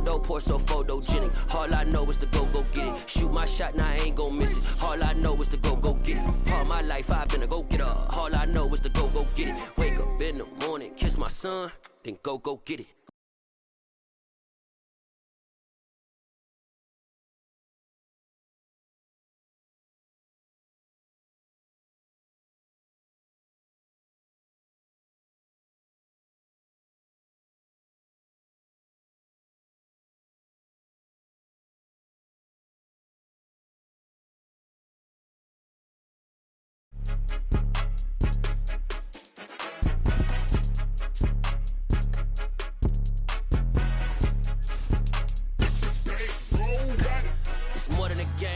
photo, pour so photogenic. All I know is to go get it. Shoot my shot, now I ain't gon' miss it. All I know is to go get it. All my life I've been a go-getter. All I know is to go get it. Wake up in the morning, kiss my son, then go get it.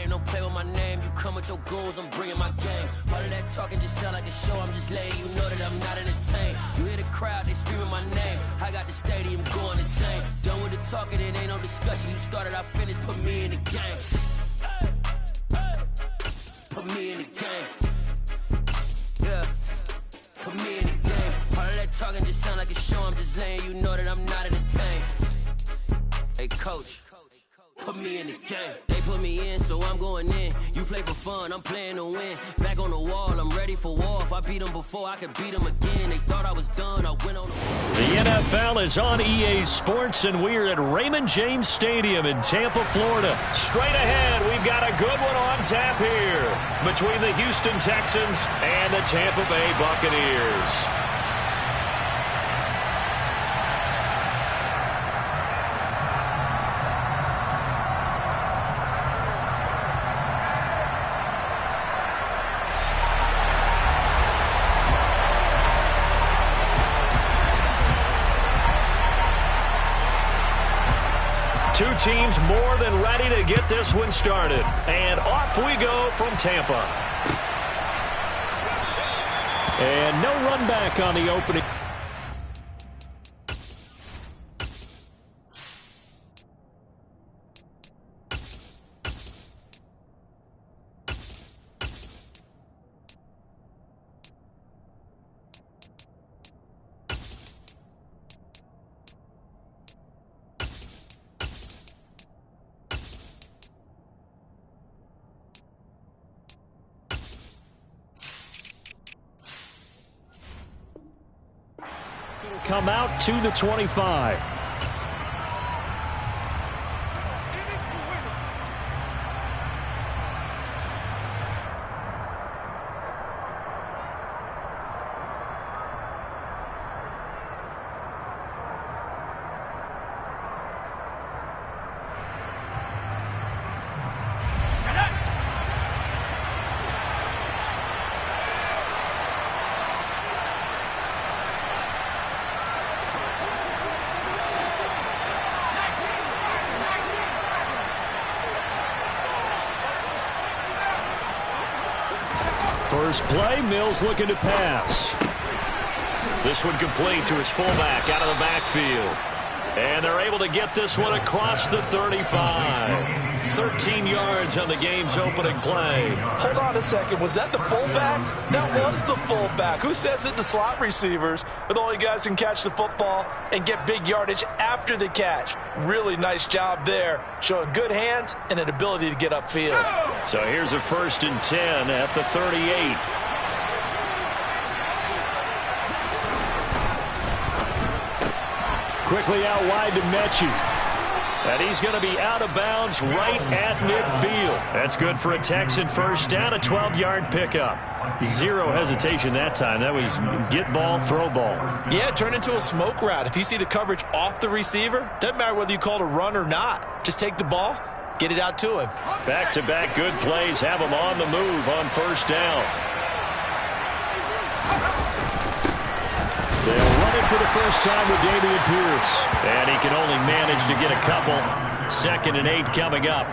Don't play with my name, you come with your goons, I'm bringing my game. All of that talking just sound like a show, I'm just letting you know that I'm not entertained. You hear the crowd, they screaming my name, I got the stadium going insane. Done with the talking, it ain't no discussion, you started, I finished, put me in the game. Put me in the game. Yeah, put me in the game. All of that talking just sound like a show, I'm just letting you know that I'm not entertained. Hey coach, put me in the game. They put me in, so I'm going in. You play for fun, I'm playing to win. Back on the wall, I'm ready for war. If I beat them before, I could beat them again. They thought I was done, I went on the NFL is on EA Sports, and we're at Raymond James Stadium in Tampa, Florida. Straight ahead, we've got a good one on tap here between the Houston Texans and the Tampa Bay Buccaneers. Two teams more than ready to get this one started. And off we go from Tampa. And no run back on the opening. Come out to the 25. First play, Mills looking to pass. This one complete to his fullback out of the backfield. And they're able to get this one across the 35. 13 yards on the game's opening play. Hold on a second. Was that the fullback? That was the fullback. Who says it? The slot receivers are the only guys who can catch the football and get big yardage after the catch. Really nice job there, showing good hands and an ability to get upfield. So here's a 1st and 10 at the 38. Quickly out wide to Mechie. And he's going to be out of bounds right at midfield. That's good for a Texan first down, a 12-yard pickup. Zero hesitation that time. That was get ball, throw ball. Yeah, turn into a smoke route. If you see the coverage off the receiver, doesn't matter whether you call it a run or not. Just take the ball, get it out to him. Back-to-back good plays have him on the move on first down. They'll run it for the first time with Dameon Pierce. And he can only manage to get a couple. 2nd and 8 coming up.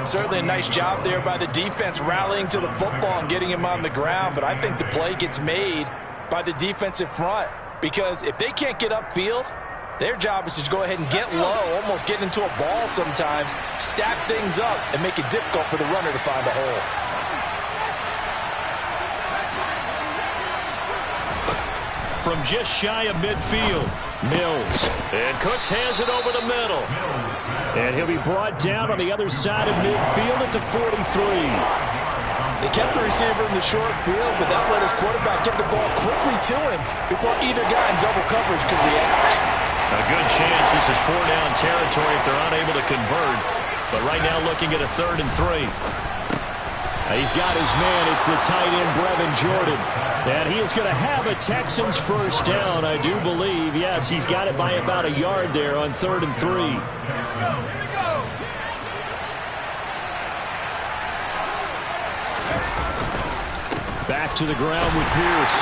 Certainly a nice job there by the defense rallying to the football and getting him on the ground. But I think the play gets made by the defensive front. Because if they can't get upfield, their job is to go ahead and get low, almost get into a ball sometimes, stack things up, and make it difficult for the runner to find a hole. From just shy of midfield. Mills. And Cooks has it over the middle. And he'll be brought down on the other side of midfield at the 43. They kept the receiver in the short field, but that let his quarterback get the ball quickly to him before either guy in double coverage could react. A good chance this is 4-down territory if they're unable to convert. But right now looking at a 3rd and 3. He's got his man. It's the tight end, Brevin Jordan. And he is going to have a Texans first down, I do believe. Yes, he's got it by about a yard there on 3rd and 3. Back to the ground with Pierce.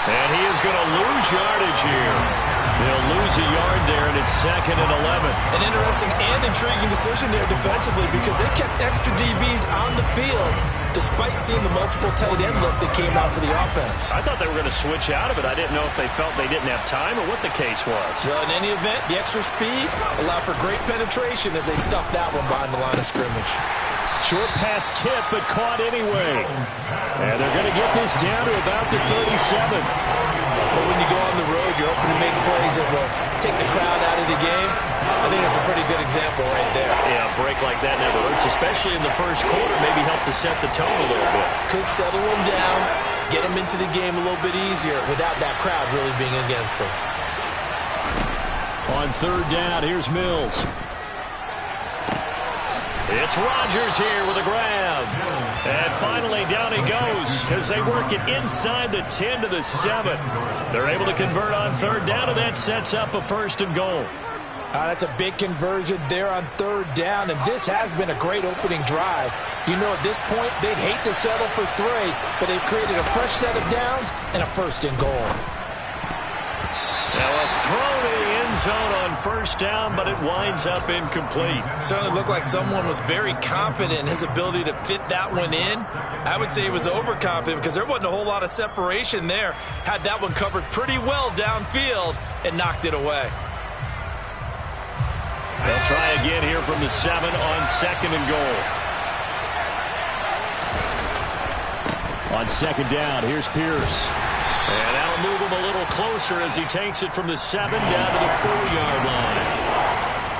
And he is going to lose yardage here. They'll lose a yard there, and it's 2nd and 11. An interesting and intriguing decision there defensively because they kept extra DBs on the field despite seeing the multiple tight end look that came out for the offense. I thought they were going to switch out of it. I didn't know if they felt they didn't have time or what the case was. Well, in any event, the extra speed allowed for great penetration as they stuffed that one behind the line of scrimmage. Short pass tip, but caught anyway. And they're going to get this down to about the 37. But when you go on the road, you're hoping to make plays that will take the crowd out of the game. I think it's a pretty good example right there. Yeah, a break like that never hurts, especially in the first quarter. Maybe help to set the tone a little bit. Could settle him down, get him into the game a little bit easier without that crowd really being against him. On 3rd down, here's Mills. It's Rodgers here with a grab. And finally down he goes as they work it inside the 10 to the 7. They're able to convert on 3rd down, and that sets up a 1st and goal. That's a big conversion there on 3rd down, and this has been a great opening drive. You know, at this point, they'd hate to settle for 3, but they've created a fresh set of downs and a 1st and goal. Now a throw to the end zone on 1st down, but it winds up incomplete. Certainly looked like someone was very confident in his ability to fit that one in. I would say he was overconfident because there wasn't a whole lot of separation there. Had that one covered pretty well downfield and knocked it away. They'll try again here from the 7 on 2nd and goal. On 2nd down, here's Pierce. And that'll move him a little closer as he takes it from the 7 down to the 4-yard line.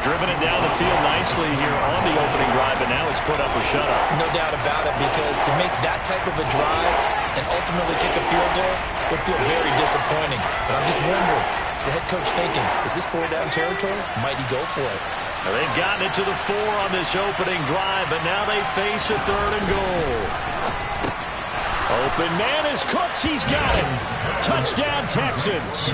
Driven it down the field nicely here on the opening drive, but now it's put up or shut up. No doubt about it, because to make that type of a drive and ultimately kick a field goal would feel very disappointing. But I'm just wondering, is the head coach thinking, is this 4-down territory? Might he go for it? Well, they've gotten it to the 4 on this opening drive, but now they face a 3rd and goal. Open man is Cooks. He's got it. Touchdown, Texans.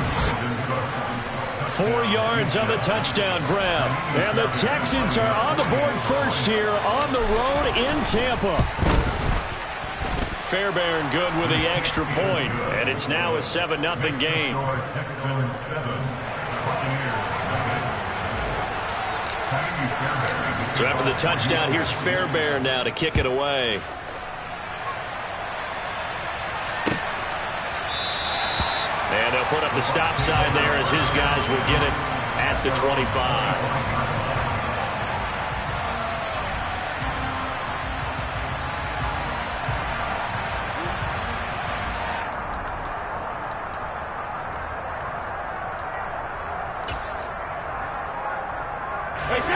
4 yards on the touchdown grab. And the Texans are on the board first here on the road in Tampa. Fairbairn good with the extra point, and it's now a 7-0 game. So after the touchdown, here's Fairbairn now to kick it away. And they'll put up the stop sign there as his guys will get it at the 25.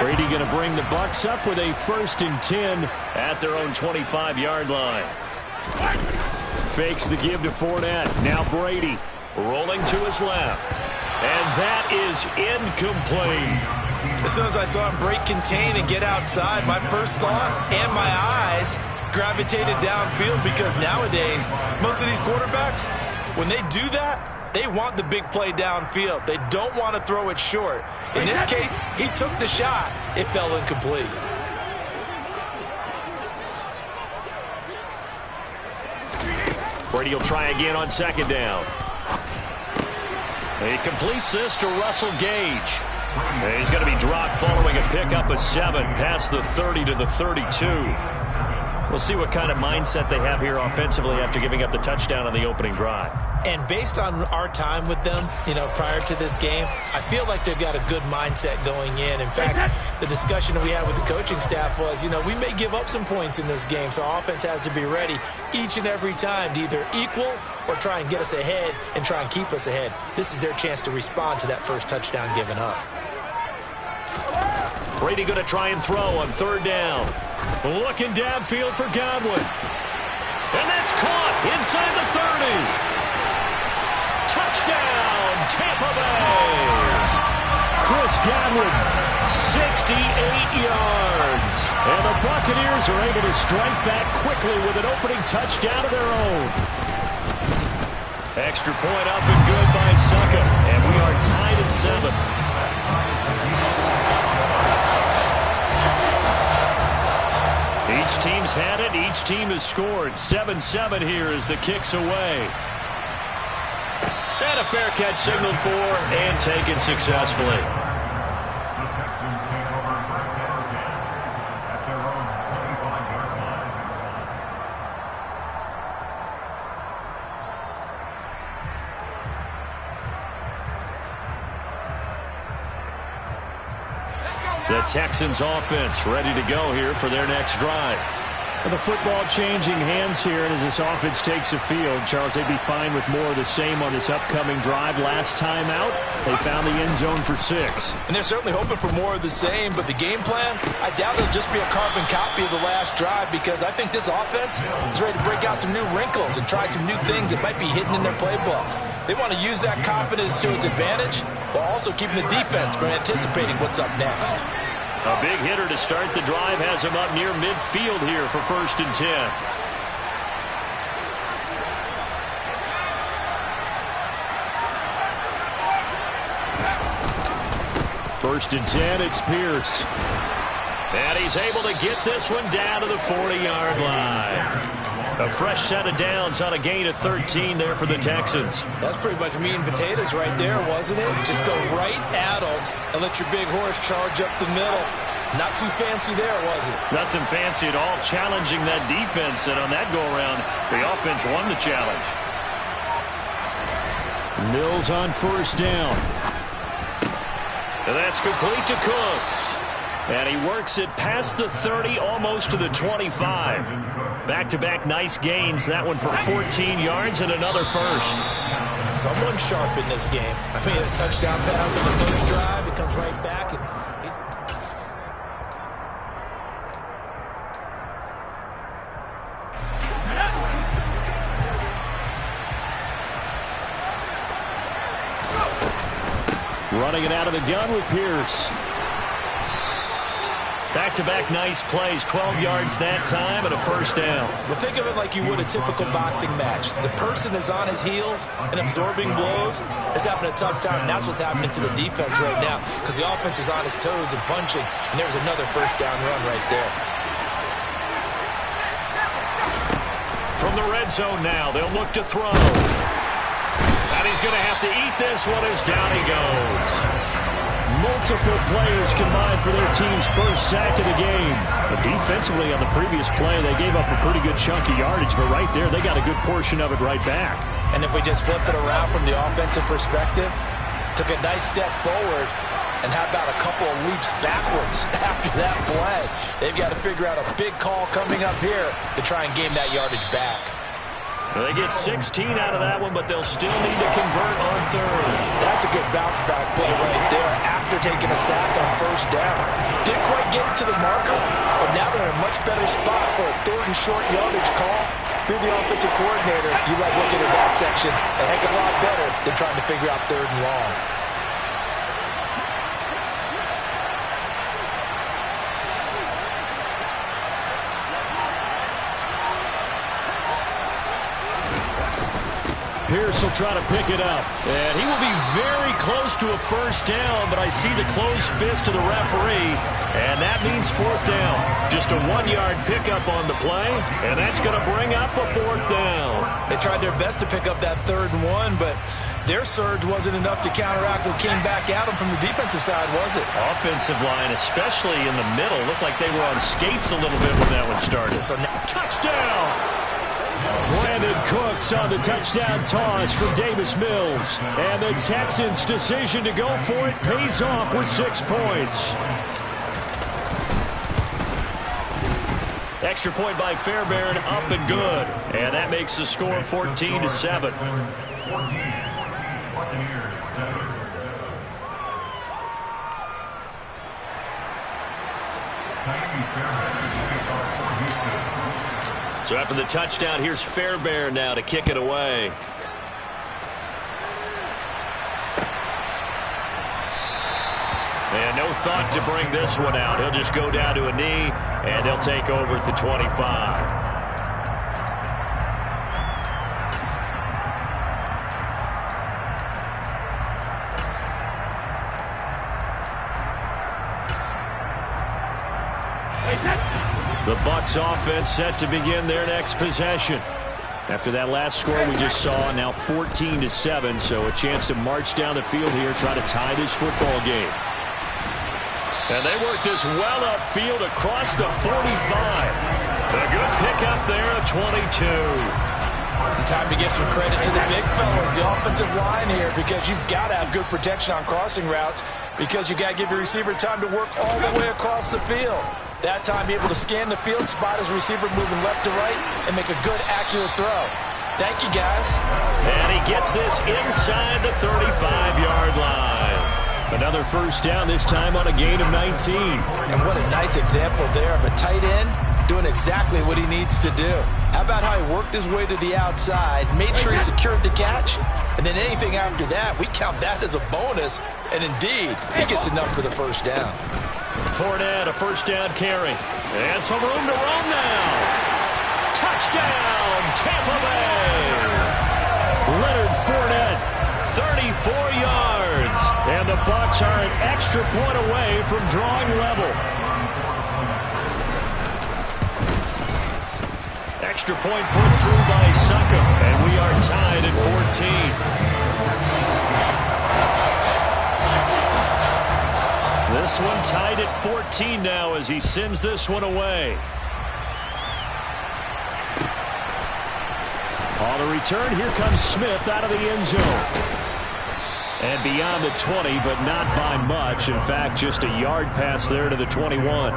Brady going to bring the Bucs up with a 1st and 10 at their own 25-yard line. Fakes the give to Fournette. Now Brady rolling to his left. And that is incomplete. As soon as I saw him break contain and get outside, my first thought and my eyes gravitated downfield, because nowadays, most of these quarterbacks, when they do that, they want the big play downfield. They don't want to throw it short. In this case, he took the shot. It fell incomplete. Brady will try again on 2nd down. He completes this to Russell Gage. And he's going to be dropped following a pickup of 7 past the 30 to the 32. We'll see what kind of mindset they have here offensively after giving up the touchdown on the opening drive. And based on our time with them, prior to this game, I feel like they've got a good mindset going in. In fact, the discussion that we had with the coaching staff was, we may give up some points in this game, so our offense has to be ready each and every time to either equal or try and get us ahead and try and keep us ahead. This is their chance to respond to that first touchdown given up. Brady going to try and throw on third down. Looking downfield for Godwin. And that's caught inside the 30. Touchdown, Tampa Bay. Chris Godwin, 68 yards. And the Buccaneers are able to strike back quickly with an opening touchdown of their own. Extra point up and good by Succa. And we are tied at 7. Each team's had it. Each team has scored. 7-7 here as the kick's away. And a fair catch signaled for and taken successfully. The Texans offense ready to go here for their next drive. The football changing hands here, and as this offense takes the field, Charles, they'd be fine with more of the same on this upcoming drive. Last time out, they found the end zone for 6. And they're certainly hoping for more of the same, but the game plan, I doubt it'll just be a carbon copy of the last drive, because I think this offense is ready to break out some new wrinkles and try some new things that might be hidden in their playbook. They want to use that confidence to its advantage, while also keeping the defense from anticipating what's up next. A big hitter to start the drive has him up near midfield here for 1st and 10. 1st and 10, it's Pierce. And he's able to get this one down to the 40-yard line. A fresh set of downs on a gain of 13 there for the Texans. That's pretty much meat and potatoes right there, wasn't it? Just go right at them and let your big horse charge up the middle. Not too fancy there, was it? Nothing fancy at all, challenging that defense. And on that go-around, the offense won the challenge. Mills on 1st down. And that's complete to Cooks. And he works it past the 30, almost to the 25. Back-to-back nice gains. That one for 14 yards and another first. Someone sharp in this game. I mean, a touchdown pass on the first drive. It comes right back. And he's... Running it out of the gun with Pierce. Back-to-back nice plays, 12 yards that time and a first down. Well, think of it like you would a typical boxing match. The person that's on his heels and absorbing blows is having a tough time, and that's what's happening to the defense right now, because the offense is on his toes and punching, and there's another first down run right there. From the red zone now, they'll look to throw. And he's going to have to eat this one as down he goes. Multiple plays combined for their team's first sack of the game. But defensively on the previous play, they gave up a pretty good chunk of yardage, but right there, they got a good portion of it right back. And if we just flip it around from the offensive perspective, took a nice step forward, and how about a couple of leaps backwards after that play? They've got to figure out a big call coming up here to try and gain that yardage back. Well, they get 16 out of that one, but they'll still need to convert on third. That's a good bounce-back play right there after taking a sack on first down. Didn't quite get it to the marker, but now they're in a much better spot for a 3rd and short yardage call. Through the offensive coordinator, you like looking at that section a heck of a lot better than trying to figure out 3rd and long. Pierce will try to pick it up. And he will be very close to a first down, but I see the closed fist of the referee, and that means 4th down. Just a 1-yard pickup on the play, and that's going to bring up a 4th down. They tried their best to pick up that 3rd and 1, but their surge wasn't enough to counteract what came back at them from the defensive side, was it? Offensive line, especially in the middle, looked like they were on skates a little bit when that one started. So now, touchdown! Brandon Cooks on the touchdown toss from Davis Mills. And the Texans' decision to go for it pays off with 6 points. Extra point by Fairbairn, up and good. And that makes the score 14-7. So after the touchdown, here's Fairbairn now to kick it away. And no thought to bring this one out. He'll just go down to a knee, and they'll take over at the 25. The Bucs offense set to begin their next possession. After that last score we just saw, now 14-7, so a chance to march down the field here, try to tie this football game. And they work this well upfield across the 45. A good pickup there, a 22. Time to give some credit to the big fellas, the offensive line here, because you've got to have good protection on crossing routes, because you've got to give your receiver time to work all the way across the field. That time, be able to scan the field, spot his receiver moving left to right, and make a good, accurate throw. Thank you, guys. And he gets this inside the 35-yard line. Another first down, this time on a gain of 19. And what a nice example there of a tight end doing exactly what he needs to do. How about how he worked his way to the outside, made sure he secured the catch, and then anything after that, we count that as a bonus. And indeed, he gets enough for the first down. Fournette, a first down carry. And some room to run now. Touchdown, Tampa Bay. Leonard Fournette, 34 yards. And the Bucs are an extra point away from drawing level. Extra point put through by Succop. And we are tied at 14. This one tied at 14 now as he sends this one away. On the return, here comes Smith out of the end zone. And beyond the 20, but not by much. In fact, just a yard pass there to the 21.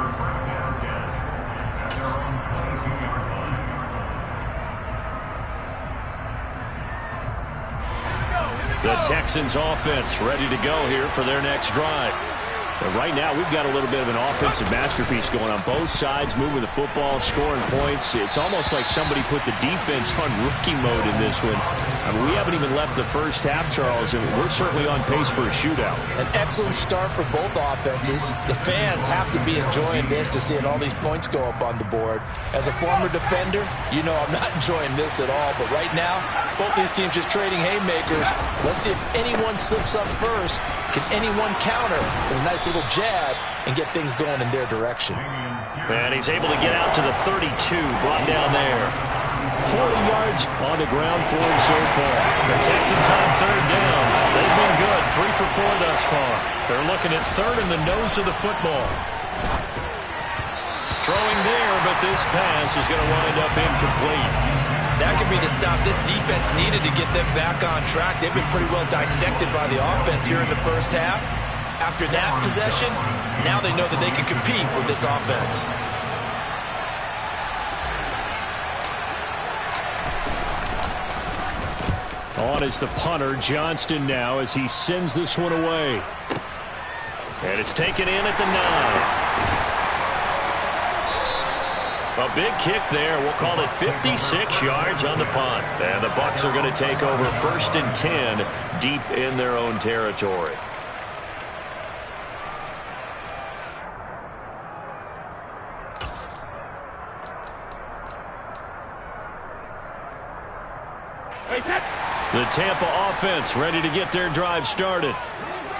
The Texans offense ready to go here for their next drive. But right now, we've got a little bit of an offensive masterpiece going on both sides, moving the football, scoring points. It's almost like somebody put the defense on rookie mode in this one. I mean, we haven't even left the first half, Charles, and we're certainly on pace for a shootout. An excellent start for both offenses. The fans have to be enjoying this to seeing all these points go up on the board. As a former defender, you know I'm not enjoying this at all. But right now, both these teams just trading haymakers. Let's see if anyone slips up first. Can anyone counter with a nice little jab and get things going in their direction? And he's able to get out to the 32, brought down there. 40 yards on the ground for him so far. The Texans on third down. They've been good, 3 for 4 thus far. They're looking at third in the nose of the football. Throwing there, but this pass is going to wind up incomplete. That could be the stop this defense needed to get them back on track. They've been pretty well dissected by the offense here in the first half. After that possession, now they know that they can compete with this offense. On is the punter, Johnston, now as he sends this one away. And it's taken in at the 9. A big kick there. We'll call it 56 yards on the punt. And the Bucs are going to take over 1st and 10 deep in their own territory. The Tampa offense ready to get their drive started.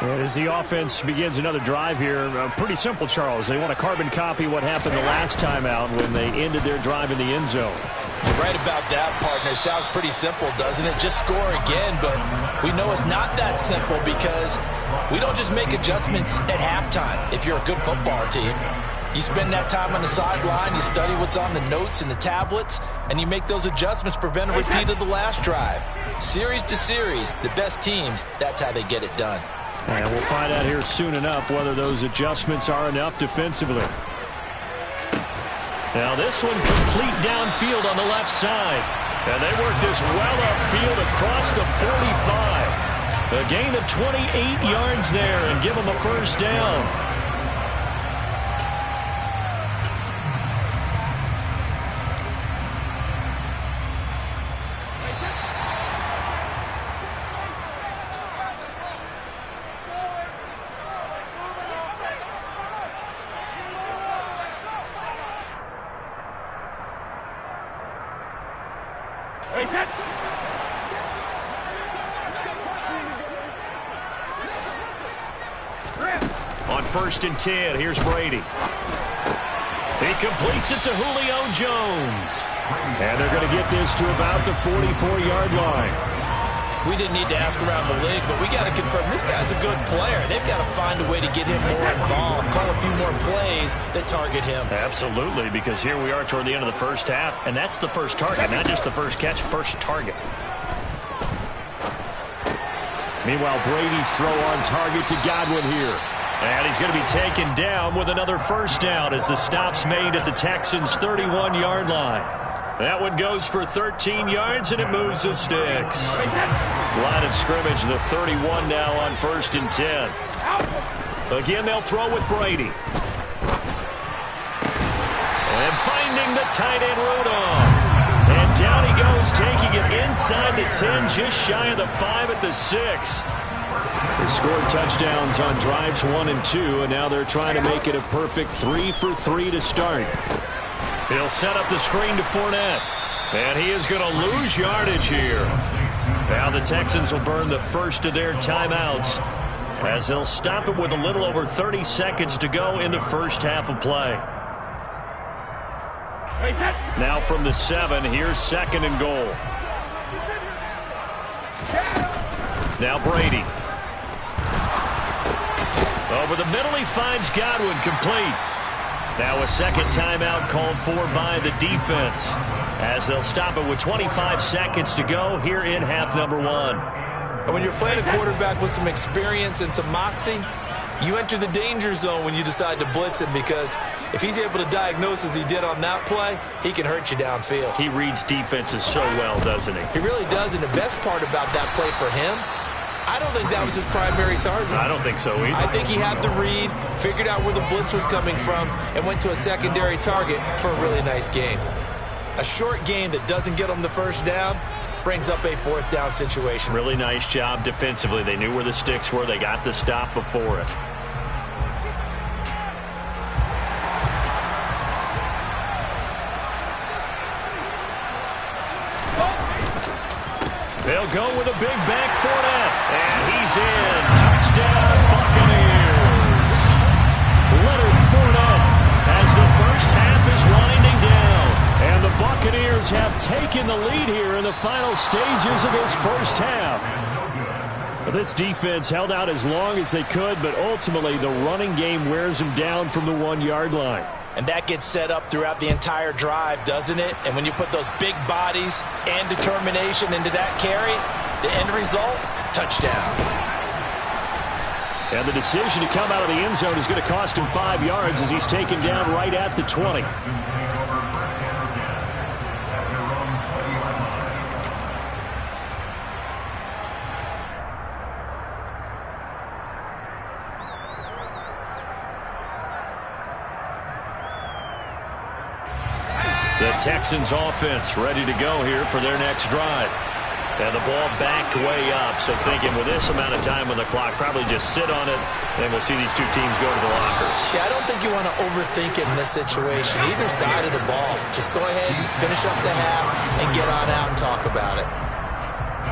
And as the offense begins another drive here, pretty simple, Charles. They want to carbon copy what happened the last time out when they ended their drive in the end zone. You're right about that, partner. It sounds pretty simple, doesn't it? Just score again, but we know it's not that simple because we don't just make adjustments at halftime if you're a good football team. You spend that time on the sideline, you study what's on the notes and the tablets, and you make those adjustments to prevent a repeat of the last drive. Series to series, the best teams, that's how they get it done. And we'll find out here soon enough whether those adjustments are enough defensively. Now this one complete downfield on the left side. And they work this well upfield across the 45. A gain of 28 yards there and give them a first down. On 1st and 10, here's Brady. He completes it to Julio Jones. And they're going to get this to about the 44-yard line. We didn't need to ask around the league, but we got to confirm this guy's a good player. They've got to find a way to get him more involved, call a few more plays that target him. Absolutely, because here we are toward the end of the first half, and that's the first target, not just the first catch, first target. Meanwhile, Brady's throw on target to Godwin here. And he's going to be taken down with another first down as the stop's made at the Texans' 31-yard line. That one goes for 13 yards, and it moves the sticks. Line of scrimmage, the 31 now on 1st and 10. Again, they'll throw with Brady. And finding the tight end Rudolph. And down he goes, taking it inside the 10, just shy of the 5 at the 6. They scored touchdowns on drives 1 and 2, and now they're trying to make it a perfect 3 for 3 to start. He'll set up the screen to Fournette, and he is going to lose yardage here. Now the Texans will burn the first of their timeouts as they'll stop it with a little over 30 seconds to go in the first half of play. Now from the 7, here's 2nd and goal. Now Brady. Over the middle, he finds Godwin complete. Now a second timeout called for by the defense as they'll stop it with 25 seconds to go here in half number 1. And when you're playing a quarterback with some experience and some moxie, you enter the danger zone when you decide to blitz him, because if he's able to diagnose as he did on that play, he can hurt you downfield. He reads defenses so well, doesn't he? He really does, and the best part about that play for him, I don't think that was his primary target. I don't think so either. I think he had the read, figured out where the blitz was coming from, and went to a secondary target for a really nice gain. A short gain that doesn't get him the first down brings up a 4th down situation. Really nice job defensively. They knew where the sticks were. They got the stop before it. They'll go with a big back Fournette. And he's in. Touchdown, Buccaneers. Leonard Fournette as the first half is winding down. And the Buccaneers have taken the lead here in the final stages of this first half. This defense held out as long as they could, but ultimately the running game wears them down from the 1-yard line. And that gets set up throughout the entire drive, doesn't it? And when you put those big bodies and determination into that carry, the end result, touchdown. And the decision to come out of the end zone is going to cost him 5 yards as he's taken down right at the 20. The Texans offense ready to go here for their next drive. And the ball backed way up, so thinking with this amount of time on the clock, probably just sit on it, and we'll see these two teams go to the lockers. Yeah, I don't think you want to overthink it in this situation. Either side of the ball. Just go ahead and finish up the half and get on out and talk about it.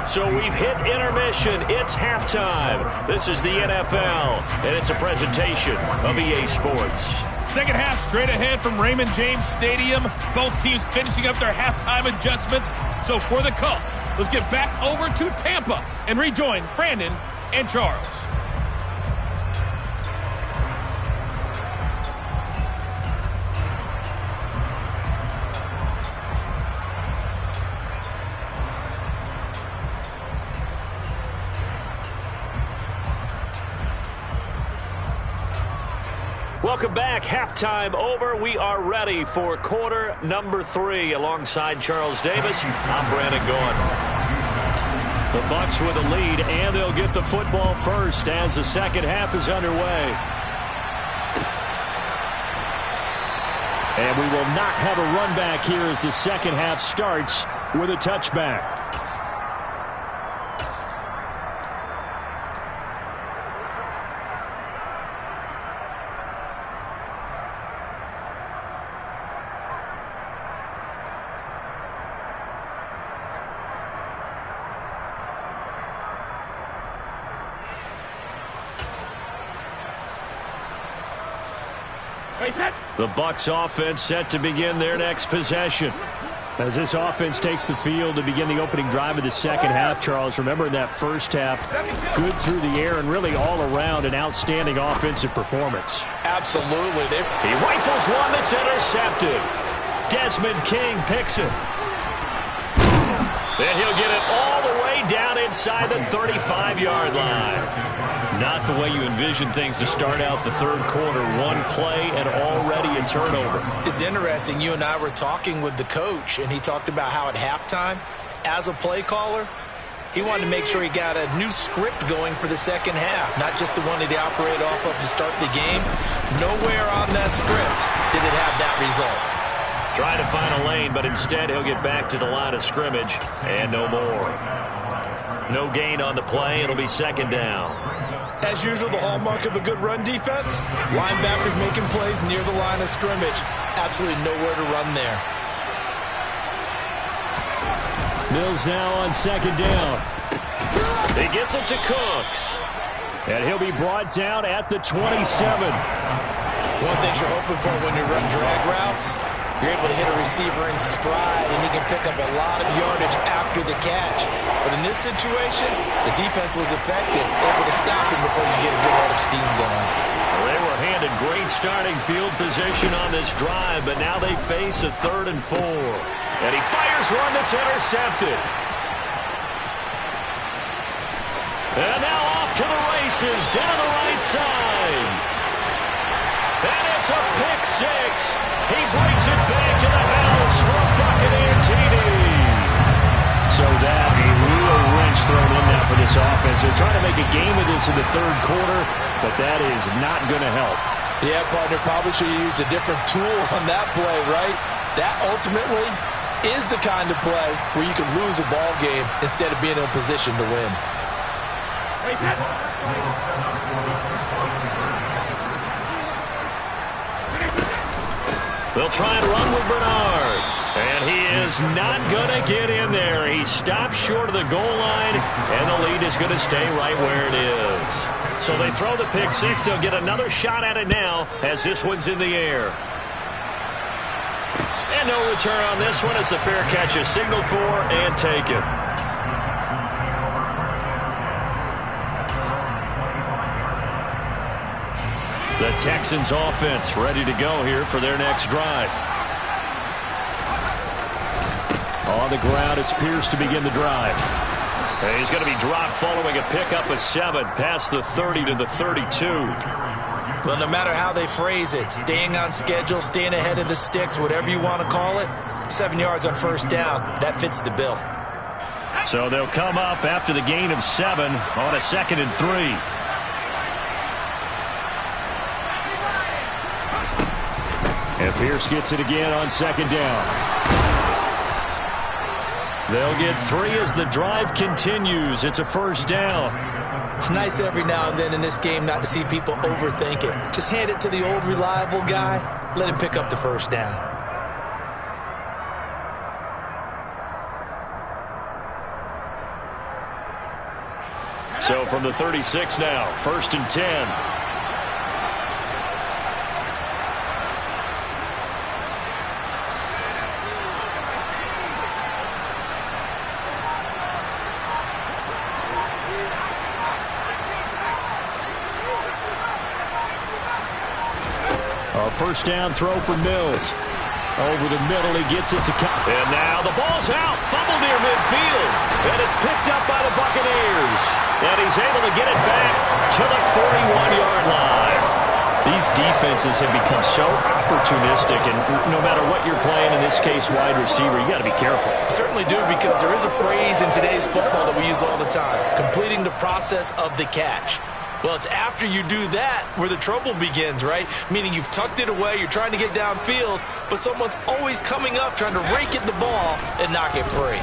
So we've hit intermission. It's halftime. This is the NFL, and it's a presentation of EA Sports. Second half straight ahead from Raymond James Stadium. Both teams finishing up their halftime adjustments. So for the call, let's get back over to Tampa and rejoin Brandon and Charles. Welcome back. Halftime over. We are ready for quarter number 3. Alongside Charles Davis, I'm Brandon Gaughan. The Bucs with a lead, and they'll get the football first as the second half is underway. And we will not have a run back here as the second half starts with a touchback. The Bucs offense set to begin their next possession. As this offense takes the field to begin the opening drive of the second half, Charles, remember in that first half, good through the air and really all around an outstanding offensive performance. Absolutely. He rifles one that's intercepted. Desmond King picks it. And he'll get it all the way down inside the 35-yard line. Not the way you envision things to start out the third quarter. One play and already a turnover. It's interesting. You and I were talking with the coach, and he talked about how at halftime, as a play caller, he wanted to make sure he got a new script going for the second half, not just the one that he operated off of to start the game. Nowhere on that script did it have that result. Trying to find a lane, but instead he'll get back to the line of scrimmage, and no more. No gain on the play. It'll be second down. As usual, the hallmark of a good run defense, linebackers making plays near the line of scrimmage. Absolutely nowhere to run there. Mills now on second down. He gets it to Cooks. And he'll be brought down at the 27. One thing you're hoping for when you run drag routes, you're able to hit a receiver in stride, and he can pick up a lot of yardage after the catch. But in this situation, the defense was effective, able to stop him before you get a good head of steam going. Well, they were handed great starting field position on this drive, but now they face a 3rd and 4. And he fires one that's intercepted. And now off to the races, down the right side. And it's a pick 6. He brings it back to the house for a Buccaneer TD. So that, a real wrench thrown in now for this offense. They're trying to make a game of this in the third quarter, but that is not going to help. Yeah, partner, probably should have used a different tool on that play, right? That ultimately is the kind of play where you can lose a ball game instead of being in a position to win. They'll try and run with Bernard. And he is not going to get in there. He stops short of the goal line, and the lead is going to stay right where it is. So they throw the pick 6. They'll get another shot at it now as this one's in the air. And no return on this one as the fair catch is signaled for and taken. The Texans offense ready to go here for their next drive. On the ground, it's Pierce to begin the drive. And he's going to be dropped following a pickup of 7 past the 30 to the 32. Well, no matter how they phrase it, staying on schedule, staying ahead of the sticks, whatever you want to call it, 7 yards on first down, that fits the bill. So they'll come up after the gain of 7 on a 2nd and 3. And Pierce gets it again on 2nd down. They'll get 3 as the drive continues. It's a first down. It's nice every now and then in this game not to see people overthink it. Just hand it to the old reliable guy. Let him pick up the first down. So from the 36 now, 1st and 10. First down throw for Mills. Over the middle, he gets it to... And now the ball's out. Fumble near midfield. And it's picked up by the Buccaneers. And he's able to get it back to the 41-yard line. These these defenses have become so opportunistic, and no matter what you're playing, in this case wide receiver, you got to be careful. Certainly do, because there is a phrase in today's football that we use all the time: completing the process of the catch. Well, it's after you do that where the trouble begins, right? Meaning you've tucked it away, you're trying to get downfield, but someone's always coming up trying to rake at the ball and knock it free.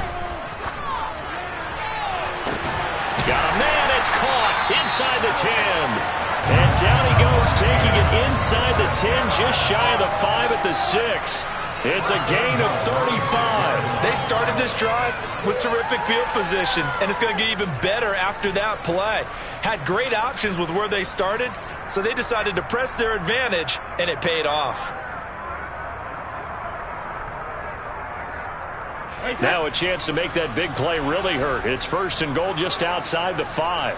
Got a man, it's caught inside the 10. And down he goes, taking it inside the 10, just shy of the 5 at the 6. It's a gain of 35. They started this drive with terrific field position, and it's going to get even better after that play. Had great options with where they started, so they decided to press their advantage, and it paid off. Now a chance to make that big play really hurt. It's 1st and goal just outside the 5.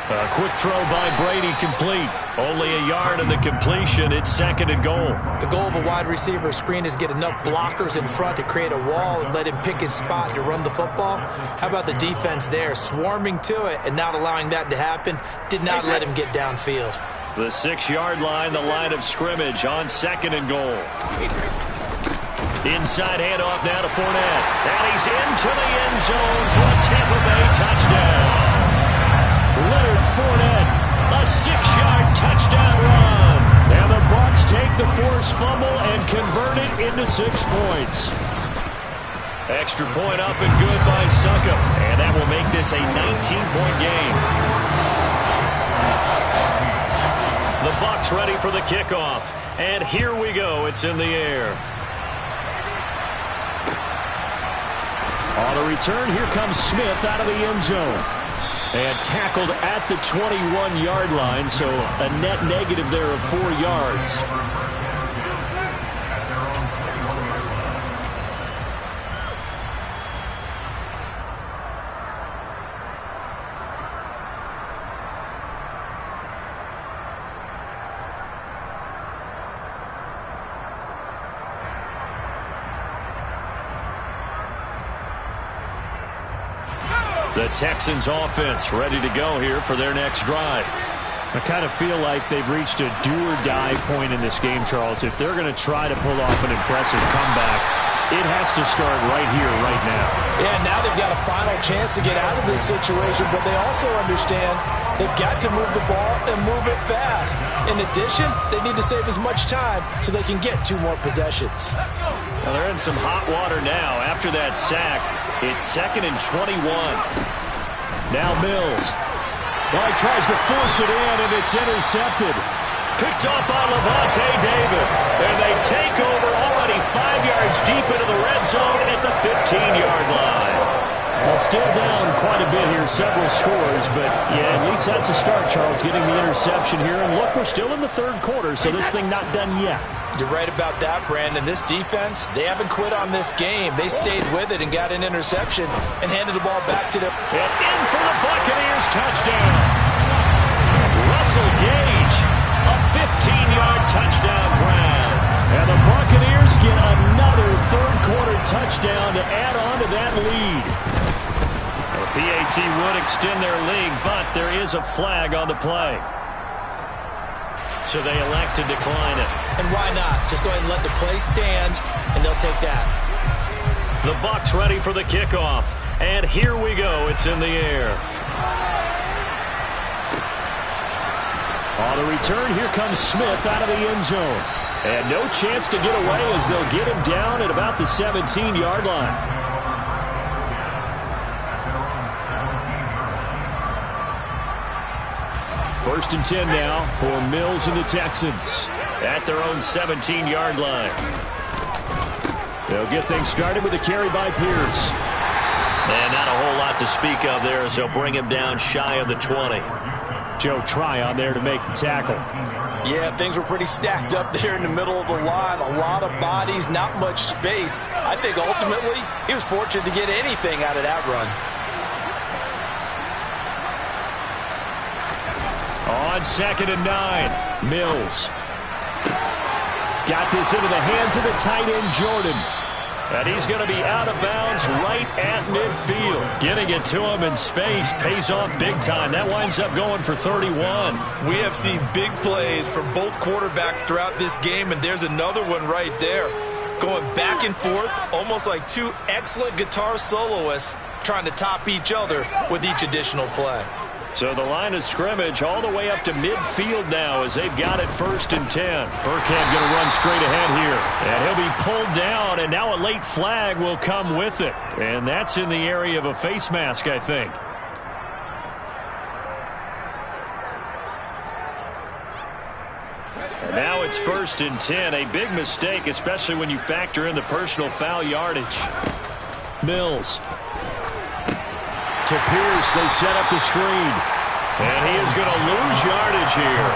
A quick throw by Brady, complete. Only a yard in the completion. It's 2nd and goal. The goal of a wide receiver screen is get enough blockers in front to create a wall and let him pick his spot to run the football. How about the defense there, swarming to it and not allowing that to happen? Did not let him get downfield. The 6-yard line, the line of scrimmage on 2nd and goal. Inside handoff now to Fournette. And he's into the end zone for a Tampa Bay touchdown. Leonard Fournette, a 6-yard touchdown run. And the Bucs take the forced fumble and convert it into 6 points. Extra point up and good by Succop. And that will make this a 19-point game. The Bucs ready for the kickoff. And here we go. It's in the air. On the return, here comes Smith out of the end zone. And tackled at the 21-yard line, so a net negative there of 4 yards. The Texans offense ready to go here for their next drive. I kind of feel like they've reached a do-or-die point in this game, Charles. If they're going to try to pull off an impressive comeback, it has to start right here, right now. Yeah, now they've got a final chance to get out of this situation, but they also understand they've got to move the ball and move it fast. In addition, they need to save as much time so they can get 2 more possessions. Well, they're in some hot water now. After that sack, it's 2nd and 21. Now Mills. Well, he tries to force it in, and it's intercepted. Picked up by Levante David. And they take over already 5 yards deep into the red zone at the 15-yard line. Well, still down quite a bit here, several scores, but yeah, at least that's a start, Charles, getting the interception here. And look, we're still in the 3rd quarter, so this thing not done yet. You're right about that, Brandon. This defense, they haven't quit on this game. They stayed with it and got an interception and handed the ball back to them. And in for the Buccaneers touchdown. Russell Gage, a 15-yard touchdown grab. And the Buccaneers get another 3rd quarter touchdown to add on to that lead. The PAT would extend their lead, but there is a flag on the play. So they elect to decline it. And why not? Just go ahead and let the play stand, and they'll take that. The Bucs ready for the kickoff. And here we go. It's in the air. On the return, here comes Smith out of the end zone. And no chance to get away as they'll get him down at about the 17-yard line. First and 10 now for Mills and the Texans at their own 17-yard line. They'll get things started with a carry by Pierce. And not a whole lot to speak of there as they'll bring him down shy of the 20. Joe Tryon there to make the tackle. Yeah, things were pretty stacked up there in the middle of the line. A lot of bodies, not much space. I think ultimately he was fortunate to get anything out of that run. On 2nd and 9, Mills. Got this into the hands of the tight end, Jordan. And he's going to be out of bounds right at midfield. Getting it to him in space pays off big time. That winds up going for 31. We have seen big plays from both quarterbacks throughout this game, and there's another one right there. Going back and forth, almost like two excellent guitar soloists trying to top each other with each additional play. So the line of scrimmage all the way up to midfield now as they've got it 1st and 10. Burkhead going to run straight ahead here. And he'll be pulled down, and now a late flag will come with it. And that's in the area of a face mask, I think. And now it's 1st and 10. A big mistake, especially when you factor in the personal foul yardage. Mills. To Pierce, they set up the screen. And he is going to lose yardage here.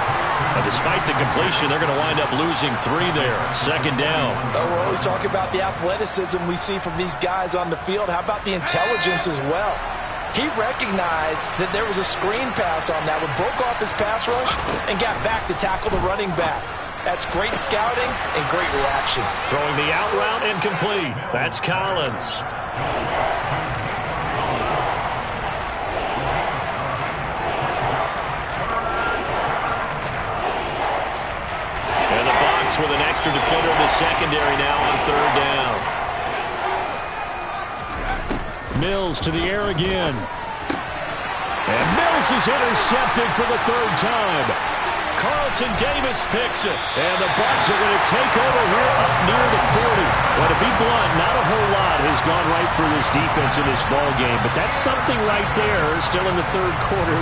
And despite the completion, they're going to wind up losing 3 there. 2nd down. Oh, we're always talking about the athleticism we see from these guys on the field. How about the intelligence as well? He recognized that there was a screen pass on that one, broke off his pass rush, and got back to tackle the running back. That's great scouting and great reaction. Throwing the out route incomplete. That's Collins. And the box with an extra defender in the secondary now on 3rd down. Mills to the air again. And Mills is intercepted for the 3rd time. Carlton Davis picks it. And the Bucs are going to take over here up near the 40. Well, to be blunt, not a whole lot has gone right for this defense in this ball game. But that's something right there, still in the 3rd quarter.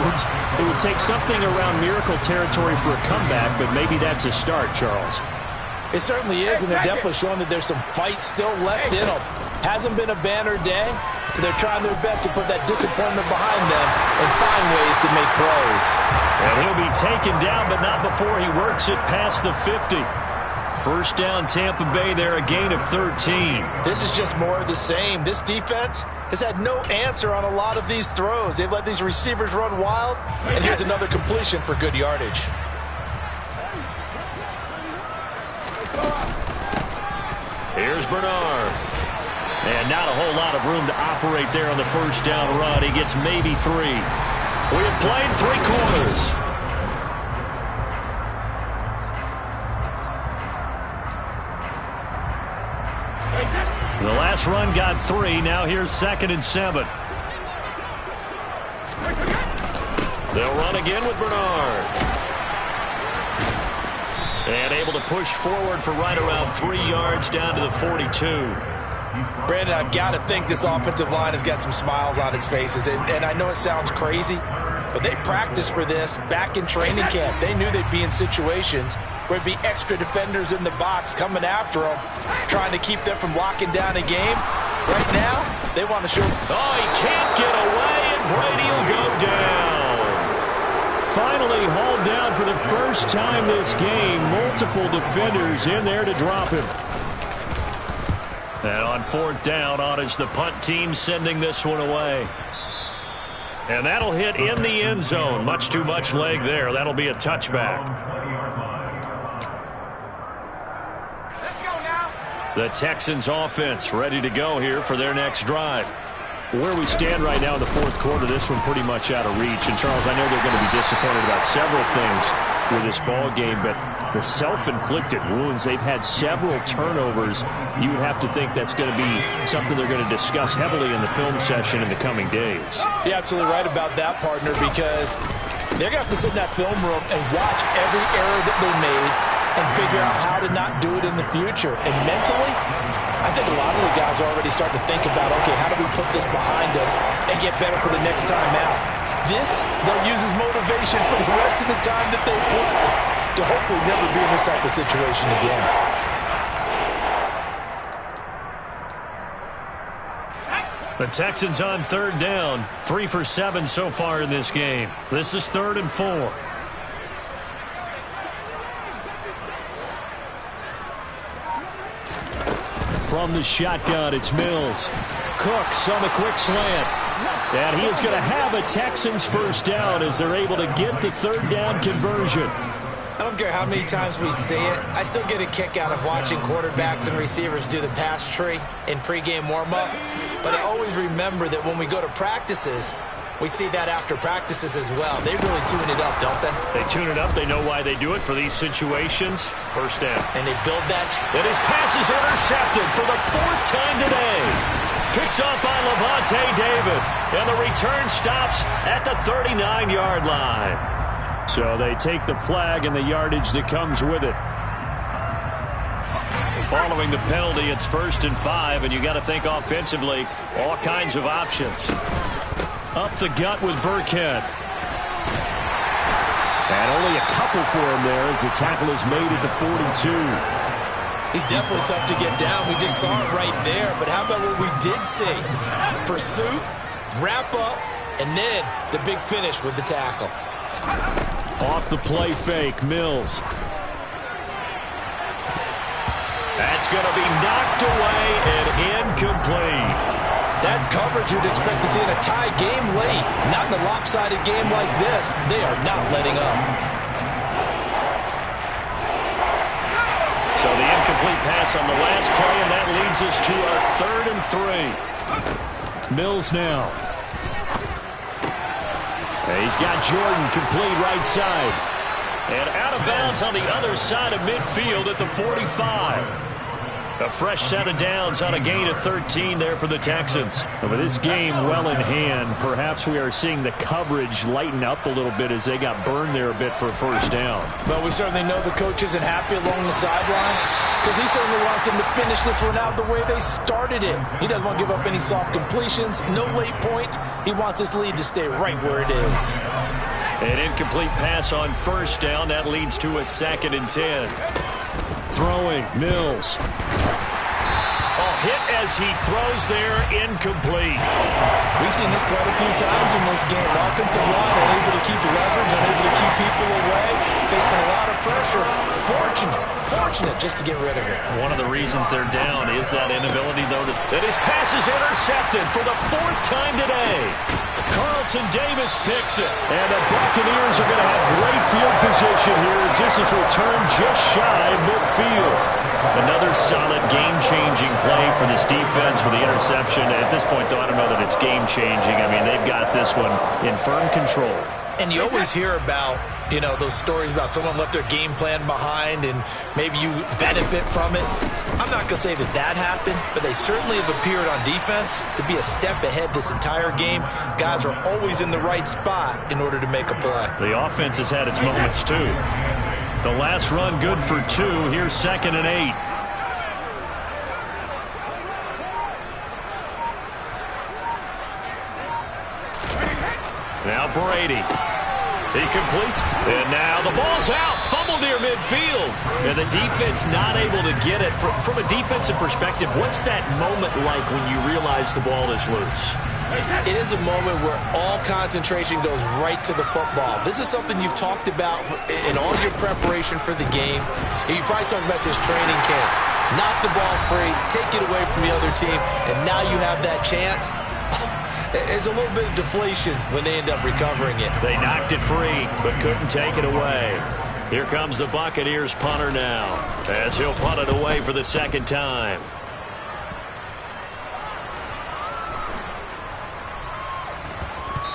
It would take something around miracle territory for a comeback, but maybe that's a start, Charles. It certainly is, and they're definitely showing that there's some fight still left in them. Hasn't been a banner day, but they're trying their best to put that disappointment behind them and find ways to make plays. And he'll be taken down, but not before he works it past the 50. 1st down, Tampa Bay there, a gain of 13. This is just more of the same. This defense has had no answer on a lot of these throws. They've let these receivers run wild, and here's another completion for good yardage. Here's Bernard. And not a whole lot of room to operate there on the 1st down run. He gets maybe 3. We have played 3 quarters. The last run got 3. Now here's 2nd and 7. They'll run again with Bernard. And able to push forward for right around 3 yards down to the 42. Brandon, I've got to think this offensive line has got some smiles on its faces. And I know it sounds crazy, but they practiced for this back in training camp. They knew they'd be in situations where there'd be extra defenders in the box coming after them, trying to keep them from locking down a game. Right now, they want to show. Oh, he can't get away, and Brady will go down. Finally hauled down for the first time this game. Multiple defenders in there to drop him. And on 4th down, on is the punt team sending this one away. And that'll hit in the end zone. Much too much leg there. That'll be a touchback. Let's go now. The Texans offense ready to go here for their next drive. Where we stand right now in the 4th quarter, this one pretty much out of reach. And, Charles, I know they're going to be disappointed about several things with this ball game, but the self-inflicted wounds, they've had several turnovers. You would have to think that's going to be something they're going to discuss heavily in the film session in the coming days. You're absolutely right about that, partner, because they're going to have to sit in that film room and watch every error that they made and figure out how to not do it in the future. And mentally, I think a lot of the guys are already starting to think about, okay, how do we put this behind us and get better for the next time out? This, they'll use as motivation for the rest of the time that they play to hopefully never be in this type of situation again. The Texans on 3rd down. 3 for 7 so far in this game. This is 3rd and 4. From the shotgun, it's Mills. Cooks on the quick slant. And he is going to have a Texans 1st down as they're able to get the 3rd down conversion. I don't care how many times we see it. I still get a kick out of watching quarterbacks and receivers do the pass tree in pregame warm-up. But I always remember that when we go to practices, we see that after practices as well. They really tune it up, don't they? They tune it up. They know why they do it for these situations. First down. And they build that. And his pass is intercepted for the 4th time today. Picked up by Levante David. And the return stops at the 39-yard line. So they take the flag and the yardage that comes with it. Following the penalty, it's 1st and 5, and you got to think offensively, all kinds of options. Up the gut with Burkhead. And only a couple for him there as the tackle is made at the 42. He's definitely tough to get down. We just saw it right there. But how about what we did see? Pursuit, wrap up, and then the big finish with the tackle. Off the play fake, Mills. That's going to be knocked away and incomplete. That's coverage you'd expect to see in a tie game late. Not in a lopsided game like this. They are not letting up. So the incomplete pass on the last play, and that leads us to our 3rd and 3. Mills now. He's got Jordan complete right side. And out of bounds on the other side of midfield at the 45. A fresh set of downs on a gain of 13 there for the Texans. And with this game well in hand, perhaps we are seeing the coverage lighten up a little bit as they got burned there a bit for a 1st down. But we certainly know the coach isn't happy along the sideline because he certainly wants them to finish this one out the way they started it. He doesn't want to give up any soft completions, no late points. He wants this lead to stay right where it is. An incomplete pass on 1st down. That leads to a 2nd and 10. Throwing, Mills. Hit as he throws there, incomplete. We've seen this quite a few times in this game. Offensive line unable to keep leverage, unable to keep people away, facing a lot of pressure. Fortunate just to get rid of it. One of the reasons they're down is that inability, though, that his pass is intercepted for the 4th time today. Carlton Davis picks it. And the Buccaneers are going to have great field position here as this is returned just shy of midfield. Another solid game-changing play for this defense for the interception. At this point, though, I don't know that it's game-changing. I mean, they've got this one in firm control. And you always hear about, you know, those stories about someone left their game plan behind and maybe you benefit from it. I'm not going to say that that happened, but they certainly have appeared on defense to be a step ahead this entire game. Guys are always in the right spot in order to make a play. The offense has had its moments, too. The last run good for 2. Here's 2nd and 8. Now Brady. He completes. And now the ball's out. Fumble near midfield. And the defense not able to get it. From a defensive perspective, what's that moment like when you realize the ball is loose? It is a moment where all concentration goes right to the football. This is something you've talked about in all your preparation for the game. You probably talked about this training camp. Knock the ball free, take it away from the other team, and now you have that chance. There's a little bit of deflation when they end up recovering it. They knocked it free, but couldn't take it away. Here comes the Buccaneers punter now, as he'll punt it away for the 2nd time.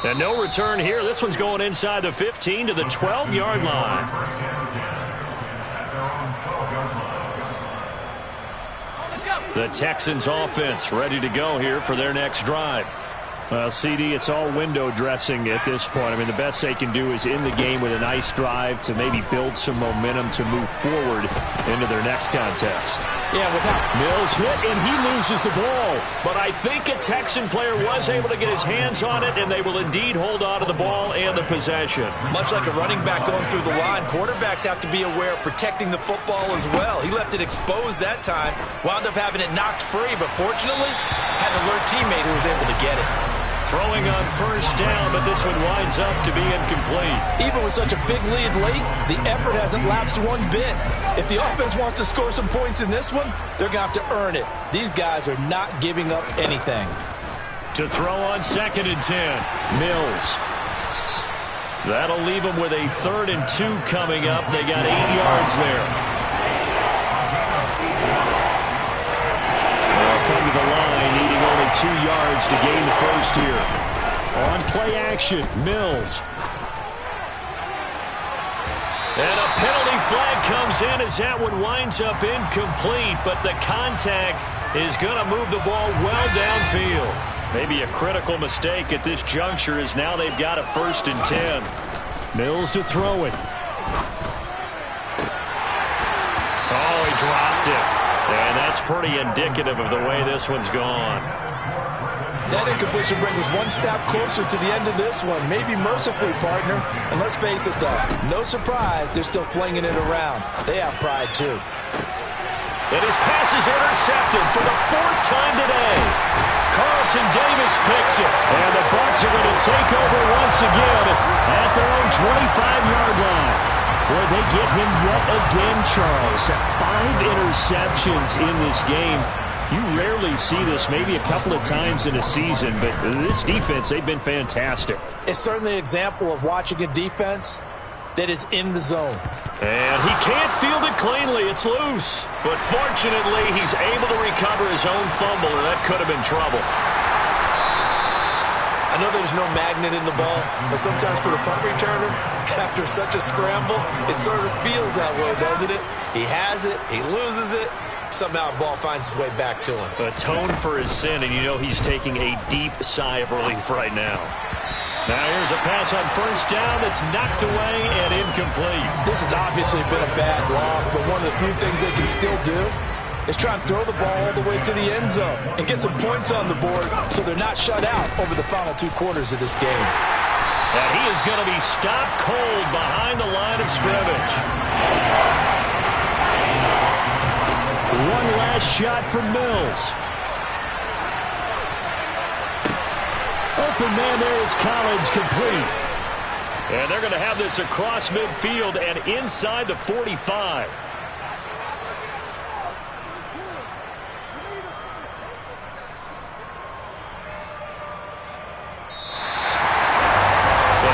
And no return here. This one's going inside the 15 to the 12-yard line. The Texans offense ready to go here for their next drive. Well, CD, it's all window dressing at this point. I mean, the best they can do is in the game with a nice drive to maybe build some momentum to move forward into their next contest. Yeah, without Mills hit, and he loses the ball. But I think a Texan player was able to get his hands on it, and they will indeed hold on to the ball and the possession. Much like a running back going through the line, quarterbacks have to be aware of protecting the football as well. He left it exposed that time, wound up having it knocked free, but fortunately had an alert teammate who was able to get it. Throwing on 1st down, but this one winds up to be incomplete. Even with such a big lead late, the effort hasn't lapsed one bit. If the offense wants to score some points in this one, they're going to have to earn it. These guys are not giving up anything. To throw on 2nd and 10, Mills. That'll leave them with a 3rd and 2 coming up. They got 8 yards there. They'll come to the line, needing only 2 yards to gain the first here. On play action, Mills. And a penalty flag comes in as that one winds up incomplete, but the contact is going to move the ball well downfield. Maybe a critical mistake at this juncture as now they've got a 1st and 10. Mills to throw it. Oh, he dropped it. And that's pretty indicative of the way this one's gone. That incompletion brings us one step closer to the end of this one. Maybe mercifully, partner. And let's face it, though, no surprise, they're still flinging it around. They have pride, too. And his pass is intercepted for the 4th time today. Carlton Davis picks it. And the Bucs are going to take over once again at their own 25-yard line, where they get him yet again, Charles. 5 interceptions in this game. You rarely see this, maybe a couple of times in a season, but this defense, they've been fantastic. It's certainly an example of watching a defense that is in the zone. And he can't field it cleanly. It's loose. But fortunately, he's able to recover his own fumble, or that could have been trouble. I know there's no magnet in the ball, but sometimes for the punt returner, after such a scramble, it sort of feels that way, doesn't it? He has it, he loses it, somehow the ball finds its way back to him. Atone for his sin, and you know he's taking a deep sigh of relief right now. Now here's a pass on 1st down that's knocked away and incomplete. This has obviously been a bad loss, but one of the few things they can still do is try and throw the ball all the way to the end zone and get some points on the board so they're not shut out over the final 2 quarters of this game. And he is going to be stopped cold behind the line of scrimmage. One last shot from Mills. Open man there is Collins, complete. And they're going to have this across midfield and inside the 45.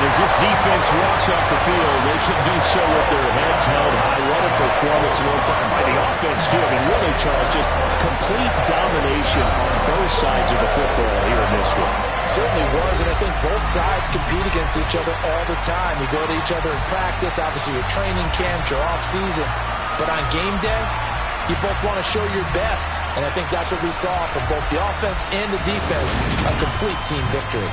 As this defense walks off the field, they can do so with their heads held high. What a performance by the offense, too. I mean, really, Charles, just complete domination on both sides of the football here in this one. Certainly was, and I think both sides compete against each other all the time. You go to each other in practice, obviously your training camp, your off-season. But on game day, you both want to show your best. And I think that's what we saw from both the offense and the defense, a complete team victory.